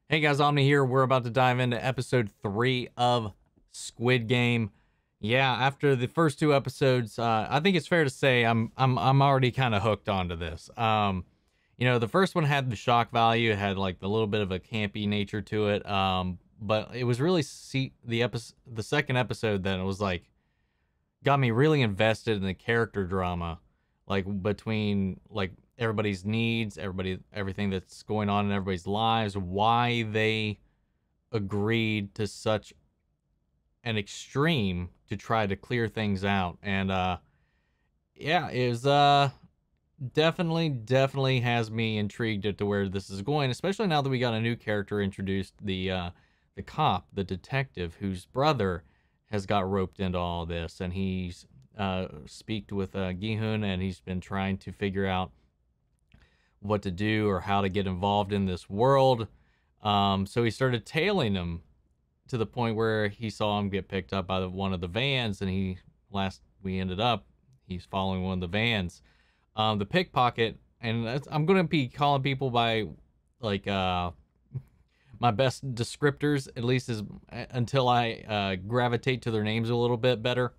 Hey guys, Omni here. We're about to dive into episode 3 of Squid Game. Yeah, after the first two episodes, I think it's fair to say I'm already kind of hooked onto this. The first one had the shock value. It had like the little bit of a campy nature to it. But it was really the second episode that it was like got me really invested in the character drama, like between like everybody's needs, everything that's going on in everybody's lives, why they agreed to such an extreme to try to clear things out. And yeah, it was definitely has me intrigued as to where this is going, especially now that we got a new character introduced, the cop, the detective whose brother has got roped into all this, and he's speaked with gi-hun, and he's been trying to figure out what to do or how to get involved in this world. So he started tailing him to the point where he saw him get picked up by one of the vans, and he's following one of the vans. The pickpocket, and I'm gonna be calling people by like my best descriptors, at least is until I gravitate to their names a little bit better.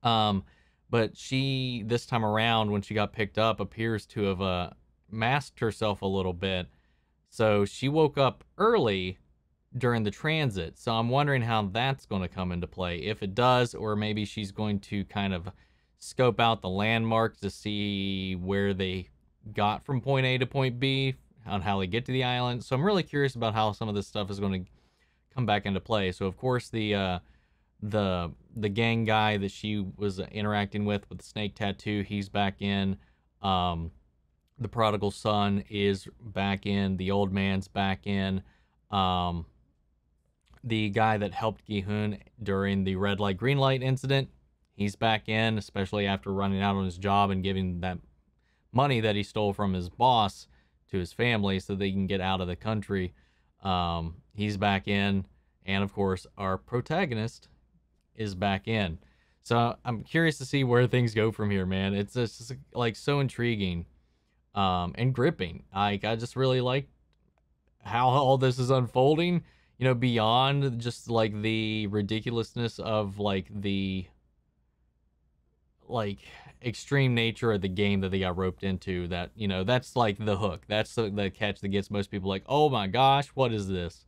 But she, this time around, when she got picked up, appears to have masked herself a little bit. So she woke up early during the transit. So I'm wondering how that's going to come into play, if it does, or maybe she's going to kind of scope out the landmarks to see where they got from point A to point B, on how they get to the island. So I'm really curious about how some of this stuff is going to come back into play. So of course the gang guy that she was interacting with the snake tattoo, he's back in. The prodigal son is back in. The old man's back in. The guy that helped gi-hun during the red light, green light incident, he's back in, especially after running out on his job and giving that money that he stole from his boss to his family so they can get out of the country. He's back in. And of course, our protagonist is back in. So I'm curious to see where things go from here, man. It's just like so intriguing. And gripping. I just really like how all this is unfolding, beyond just like the ridiculousness of like the extreme nature of the game that they got roped into. That, that's like the hook. That's the catch that gets most people like, oh my gosh, what is this?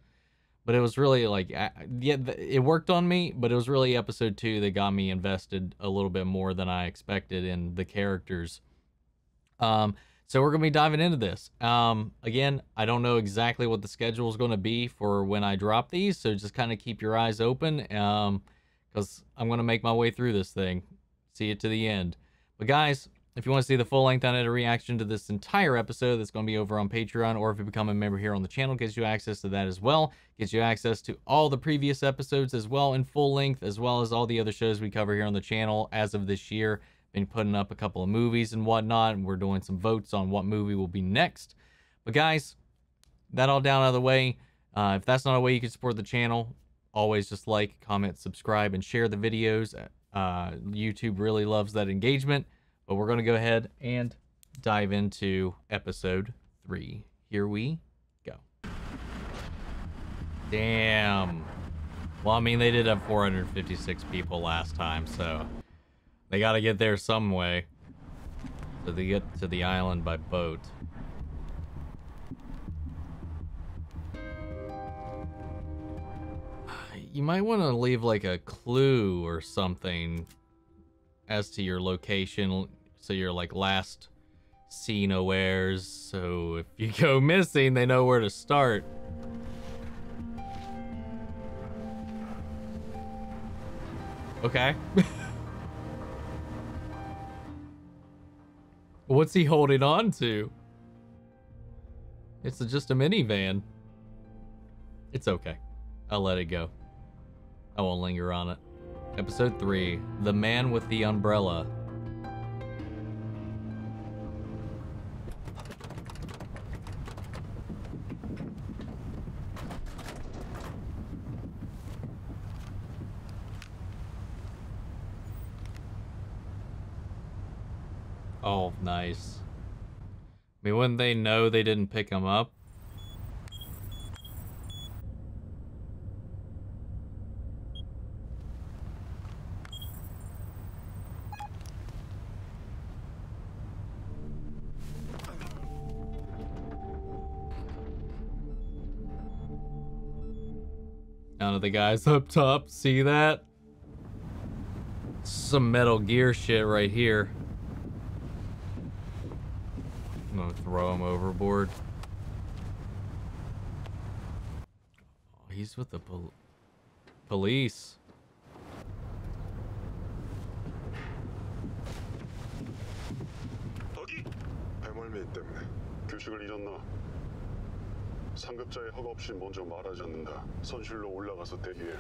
But it was really like, yeah, it worked on me, but it was really episode 2 that got me invested a little bit more than I expected in the characters. So we're going to be diving into this. Again, I don't know exactly what the schedule is going to be for when I drop these, so just kind of keep your eyes open, because I'm going to make my way through this thing. See it to the end. But guys, if you want to see the full-length unedited reaction to this entire episode, that's going to be over on Patreon, or if you become a member here on the channel, gives you access to that as well. Gives you access to all the previous episodes as well in full length, as well as all the other shows we cover here on the channel as of this year. Been putting up a couple of movies and whatnot, and we're doing some votes on what movie will be next. But guys, that all down out of the way. If that's not a way you can support the channel, always just like, comment, subscribe, and share the videos. YouTube really loves that engagement. But we're going to go ahead and dive into episode 3. Here we go. Damn. Well, I mean, they did have 456 people last time, so they got to get there some way. So they get to the island by boat. You might want to leave like a clue or something as to your location, so your like last see nowheres, so if you go missing, they know where to start. Okay. What's he holding on to? It's just a minivan. It's okay. I'll let it go. I won't linger on it. Episode 3, The Man with the Umbrella. Oh, nice. I mean, wouldn't they know they didn't pick him up? Down to the guys up top. See that? Some Metal Gear shit right here. I'm gonna throw him overboard. Oh, he's with the police. 배멀미 때문에 규칙을 잊었나? 상급자의 허가 없이 먼저 말하지 않는다. 선실로 올라가서 대기해.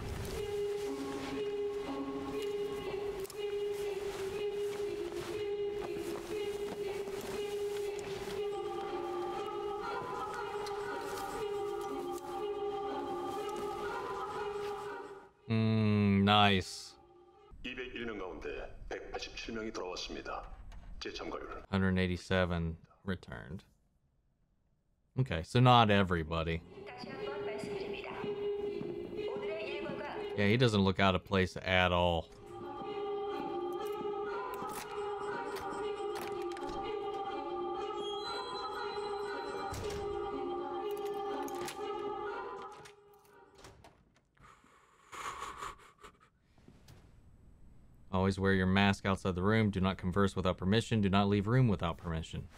Nice. 201명 가운데 187명이 돌아왔습니다. 재참가율은 187 returned. Okay, so not everybody. Yeah, he doesn't look out of place at all. Always wear your mask outside the room. Do not converse without permission. Do not leave room without permission.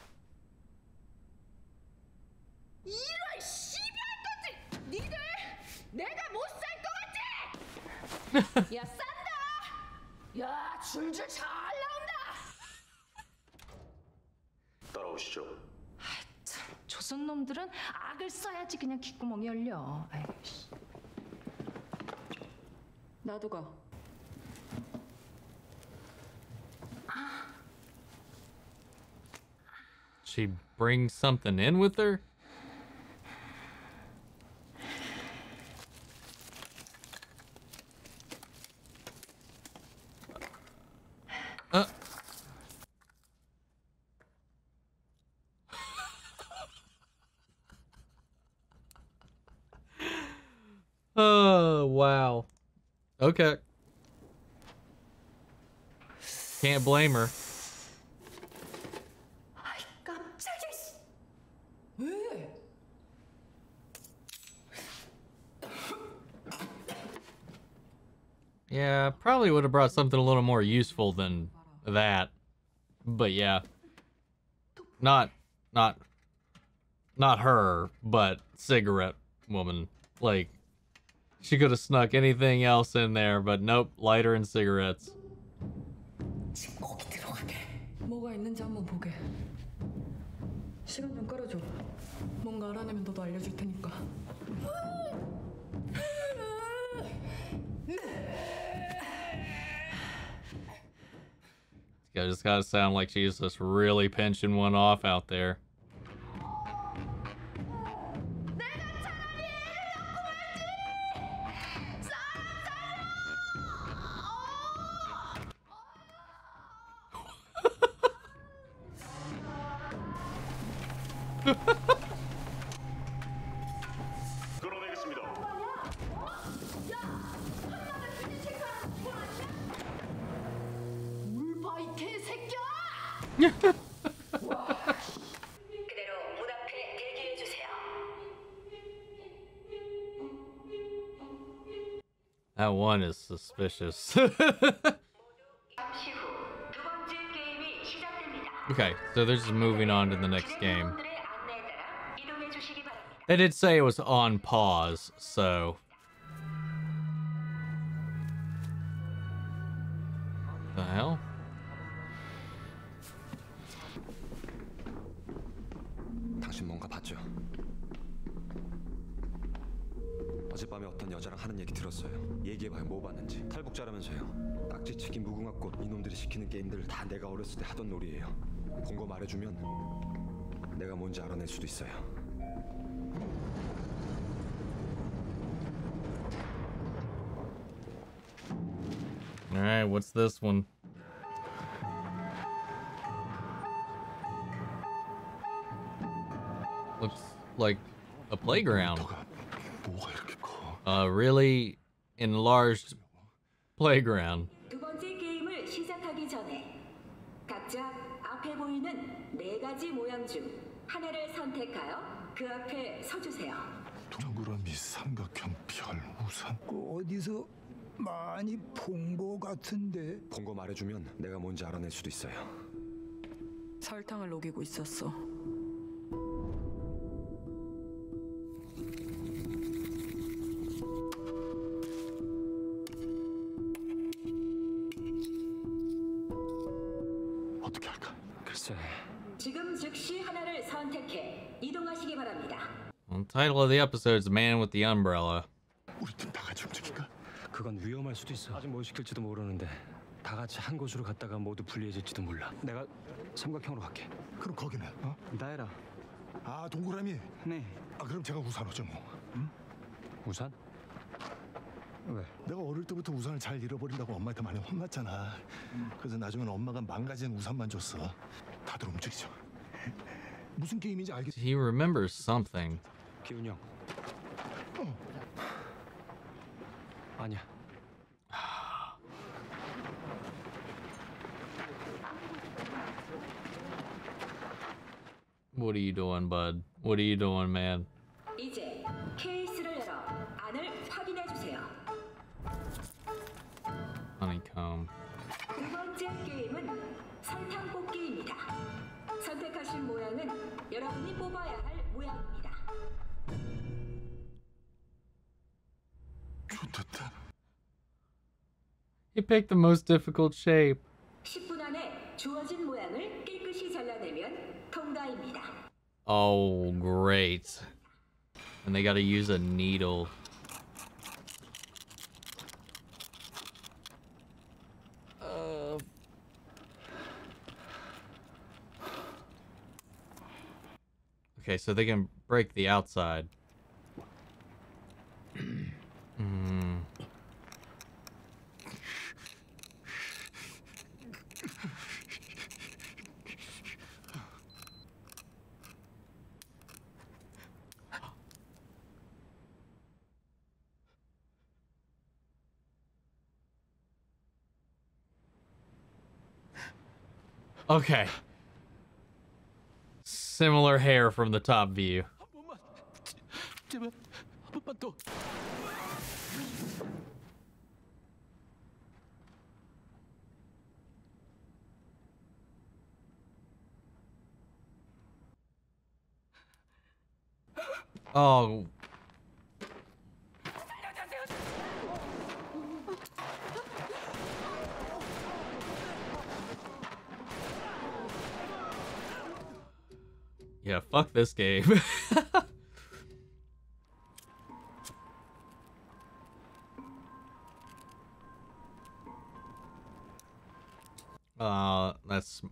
이런 씨발같이 니들 내가 못 살 것 같지? 야 싼다. 야 줄줄 잘 나온다. 따라오시죠. 참 조선 놈들은 악을 써야지 그냥 귓구멍이 열려. 아이고 씨. 나도 가. She brings something in with her? Oh, wow. Okay. Can't blame her. 아이 깜짝이야. 왜? Yeah, probably would have brought something a little more useful than that. But yeah. Not her, but cigarette woman. Like, she could have snuck anything else in there, but nope, lighter and cigarettes. 거기 들어가게. 뭐가 있는지 한번 보게. 시간 좀 끌어줘. 뭔가 알아내면 너도 알려줄 테니까. It's gotta sound like she's just really pinching one off out there. 끌어내겠습니다. 물봐 이 개새끼야! 그대로 문 앞에 대기해 주세요. That one is suspicious. 잠시 후 두 번째 게임이 시작됩니다. Okay, so they're just moving on to the next game. 진행자분들의 안내에 따라 이동해 주시기 바랍니다. They did say it was on pause, so... The hell? 당신 뭔가 봤죠? 어젯밤에 어떤 여자랑 하는 얘기 들었어요. 얘기해봐요. 뭐 봤는지. 탈북자라면서요. 딱지치기 무궁화꽃 이놈들이 시키는 게임들 다 내가 어렸을 때 하던 놀이예요. 본 거 말해주면 내가 뭔지 알아낼 수도 있어요. Alright, what's this one? Looks like a playground. 뭐가 이렇게 커? A really enlarged playground. 두 번째 게임을 시작하기 전에 각자 앞에 보이는 네 가지 모양 중 하나를 선택하여 그 앞에 서주세요. 동그라미, 삼각형, 별, 우산. 어디서 많이 본 거 같은데. 본 거 말해주면 내가 뭔지 알아낼 수도 있어요. 설탕을 녹이고 있었어. 어떻게 할까? 글쎄. 지금 즉시 하나를 선택해 이동하시기 바랍니다. Well, the title of the episode is The Man with the Umbrella. 우리 팀 다 같이 움직일까? 그건 위험할 수도 있어. 아직 뭘 시킬지도 모르는데 다 같이 한 곳으로 갔다가 모두 불리해질지도 몰라. 내가 삼각형으로 갈게. 그럼 거기는? 어? 나해라. 아 동그라미. 네. 아 그럼 제가 우산 오죠 뭐. 응? 우산? 왜? 내가 어릴 때부터 우산을 잘 잃어버린다고 엄마한테 많이 혼났잖아. 그래서 나중에는 엄마가 망가진 우산만 줬어. 다들 움직이죠. 무슨 게임인지 알겠지? He remembers something. 기훈 형. 아니야. What are you doing, bud? What are you doing, man? 이제 케이스를 열어 안을 확인해 주세요. Honeycomb. 두 번째 게임은 설탕 뽑기입니다. 선택하신 모양은 여러분이 뽑아야 할 모양입니다. 좋겠다. He picked the most difficult shape. 10분 안에 주어진 모양을 깨끗이 잘라내면 통과입니다. Oh, great. And they gotta use a needle. Okay, so they can break the outside. Okay. Similar hair from the top view. 제발 한 번만 더. Oh. Yeah, fuck this game. That's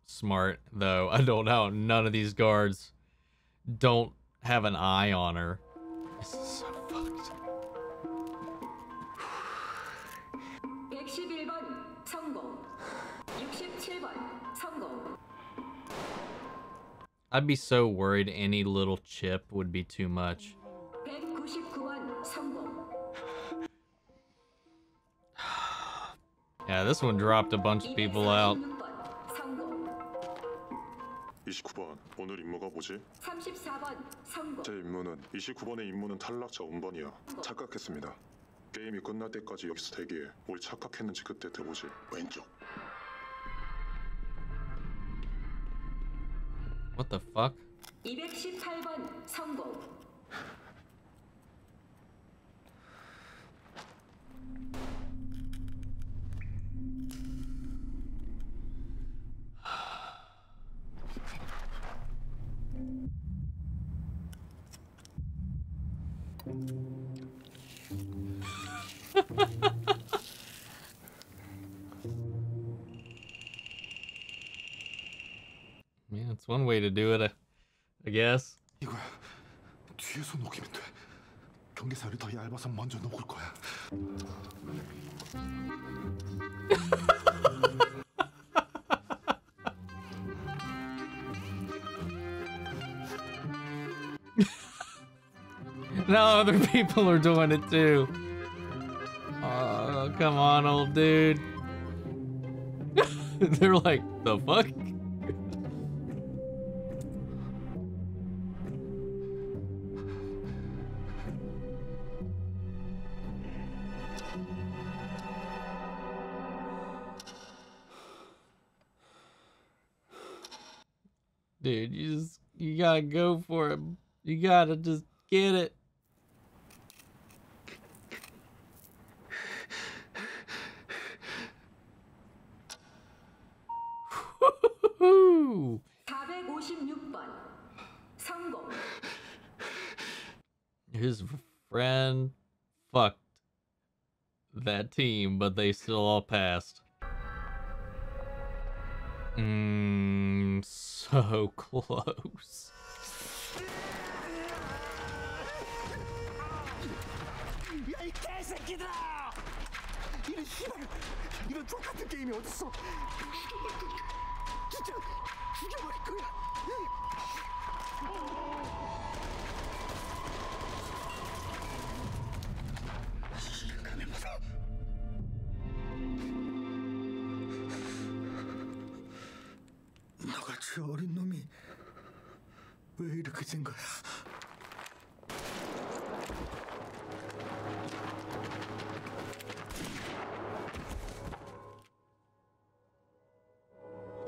smart, though. I don't know. None of these guards don't have an eye on her. This is so fucked. 111번 성공. 67번 성공. I'd be so worried any little chip would be too much. 199번 성공. Yeah, this one dropped a bunch of people out. 246번 성공. 29번 오늘 임무가 뭐지? 34번 성공. 제 임무는 29번의 임무는 탈락자 운반이야. 착각했습니다. 게임이 끝날 때까지 여기서 대기해. 뭘 착각했는지 그때 들어보지. 왼쪽. What the fuck? 218번 성공. Yeah, it's one way to do it, I guess. 이거야. 뒤에서 녹이면 돼. 경계살이 더 얇아서 먼저 녹을 거야. Now other people are doing it too. Oh, come on, old dude. They're like, the fuck? dude. You gotta go for it. You gotta just get it. Woo-hoo-hoo. 456번 성공. His friend fucked that team, but they still all passed. So close. 야, 이 개새끼들아! 이런 씨발, 이런 족같은 게임이 어딨어? 죽여버릴 거야. 진짜 죽여버릴 거야. 가면 받아. 너같이 어린 놈이 왜 이렇게 된 거야?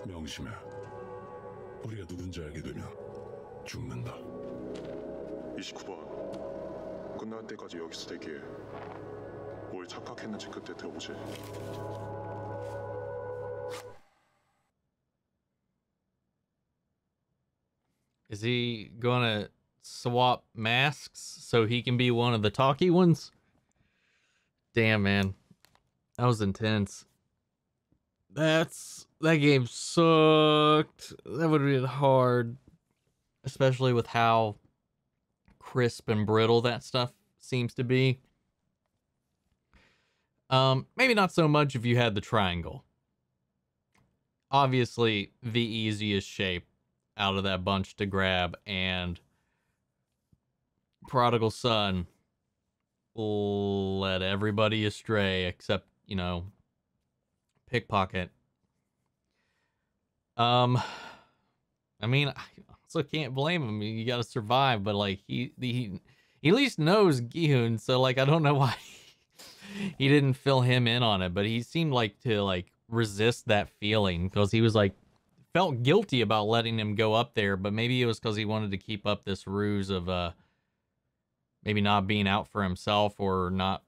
명심해. 우리가 누군지 알게 되면 죽는다. 29번. 끝날 때까지 여기서 대기해. 뭘 착각했는지 그때 들어보지. Is he gonna swap masks so he can be one of the talky ones? Damn, man. That was intense. That game sucked. That would have been hard. Especially with how crisp and brittle that stuff seems to be. Maybe not so much if you had the triangle. Obviously, the easiest shape out of that bunch to grab, and Prodigal Son led everybody astray except, you know, Pickpocket. I mean, I also can't blame him. You gotta survive, but like he at least knows gi-hun, so like I don't know why he didn't fill him in on it, but he seemed like to like resist that feeling because he was like felt guilty about letting him go up there, but maybe it was because he wanted to keep up this ruse of maybe not being out for himself or not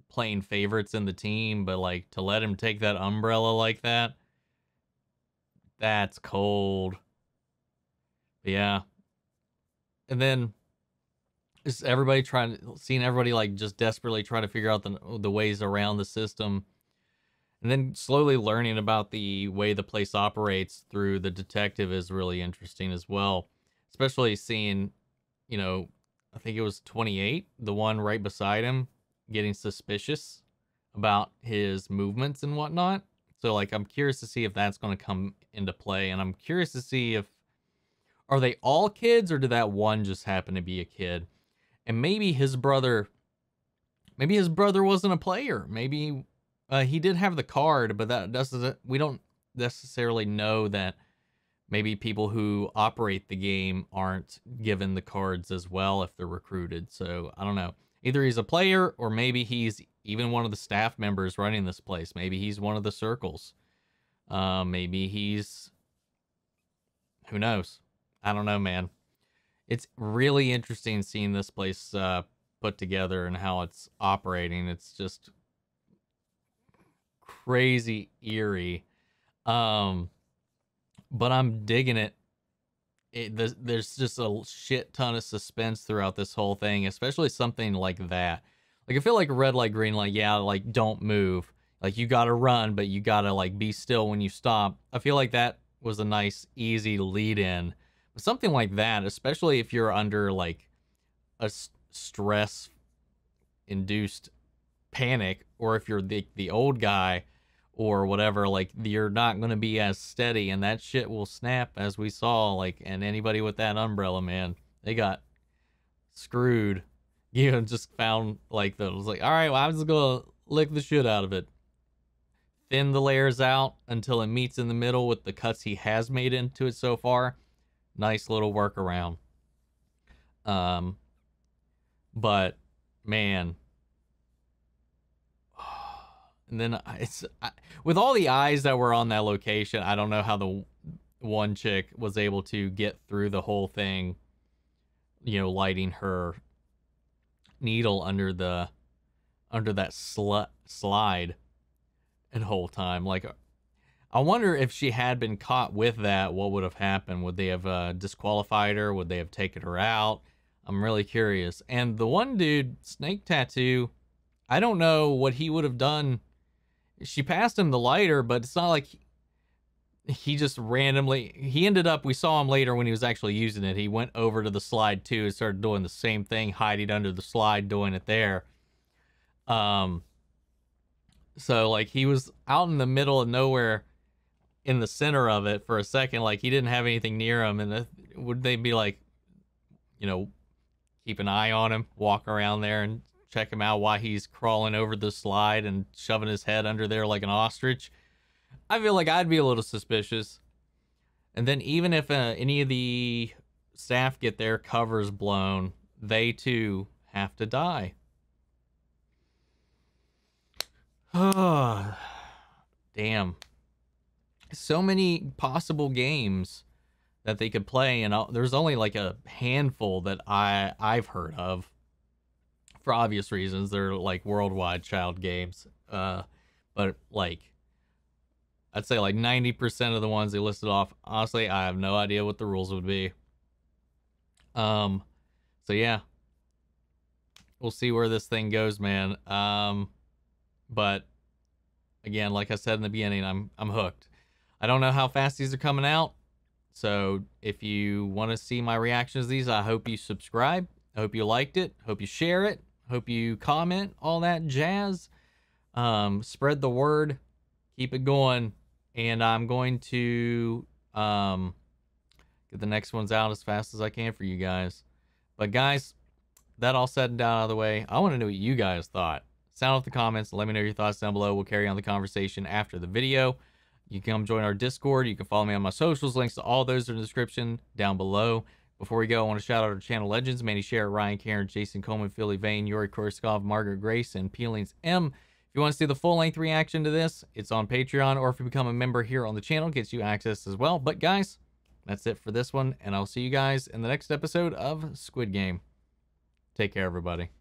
playing favorites in the team, but like to let him take that umbrella like that, that's cold. But yeah. And then just everybody seeing everybody like just desperately trying to figure out the ways around the system. And then slowly learning about the way the place operates through the detective is really interesting as well. Especially seeing, you know, I think it was 28, the one right beside him, getting suspicious about his movements and whatnot. So, like, I'm curious to see if that's going to come into play. And I'm curious to see if, are they all kids or did that one just happen to be a kid? And maybe his brother wasn't a player. Maybe he did have the card, but that doesn't, we don't necessarily know that maybe people who operate the game aren't given the cards as well if they're recruited. So I don't know. Either he's a player or maybe he's even one of the staff members running this place. Maybe he's one of the circles. Maybe he's, who knows? I don't know, man. It's really interesting seeing this place put together and how it's operating. It's just crazy eerie. But I'm digging it. There's just a shit ton of suspense throughout this whole thing, especially something like that. Like, I feel like red light, green light, yeah, like, don't move. Like, you gotta run, but you gotta, like, be still when you stop. I feel like that was a nice, easy lead-in. But something like that, especially if you're under, like, a stress-induced panic, or if you're the old guy or whatever, like, you're not going to be as steady, and that shit will snap, as we saw, like, and anybody with that umbrella, man, they got screwed. You know, just found, like, was like, all right, well, I'm just going to lick the shit out of it. Thin the layers out until it meets in the middle with the cuts he has made into it so far. Nice little workaround. But, man, and then with all the eyes that were on that location, I don't know how one chick was able to get through the whole thing, you know, lighting her needle under that slide and whole time. Like, I wonder if she had been caught with that, what would have happened? Would they have disqualified her? Would they have taken her out? I'm really curious. And the one dude, Snake Tattoo, I don't know what he would have done. She passed him the lighter, but it's not like he just randomly, he ended up, we saw him later when he was actually using it. He went over to the slide too and started doing the same thing, hiding under the slide, doing it there. So like he was out in the middle of nowhere in the center of it for a second. Like he didn't have anything near him. And would they be like, you know, keep an eye on him, walk around there and check him out while he's crawling over the slide and shoving his head under there like an ostrich? I feel like I'd be a little suspicious. And then even if any of the staff get their covers blown, they too have to die. Oh, damn. So many possible games that they could play, and there's only like a handful that I've heard of. For obvious reasons, they're like worldwide child games. But like, I'd say like 90% of the ones they listed off, honestly, I have no idea what the rules would be. So yeah, we'll see where this thing goes, man. But again, like I said in the beginning, I'm hooked. I don't know how fast these are coming out. So if you want to see my reactions to these, I hope you subscribe. I hope you liked it. Hope you share it. Hope you comment, all that jazz. Spread the word. Keep it going. And I'm going to get the next ones out as fast as I can for you guys. But guys, that all said and done out of the way, I want to know what you guys thought. Sound off the comments. Let me know your thoughts down below. We'll carry on the conversation after the video. You can come join our Discord. You can follow me on my socials. Links to all those are in the description down below. Before we go, I want to shout out our channel legends: Manny Sherritt, Ryan Karen, Jason Coleman, Philly Vane, Yuri Korskov, Margaret Grace, and Peelings M. If you want to see the full-length reaction to this, it's on Patreon, or if you become a member here on the channel, it gets you access as well. But guys, that's it for this one, and I'll see you guys in the next episode of Squid Game. Take care, everybody.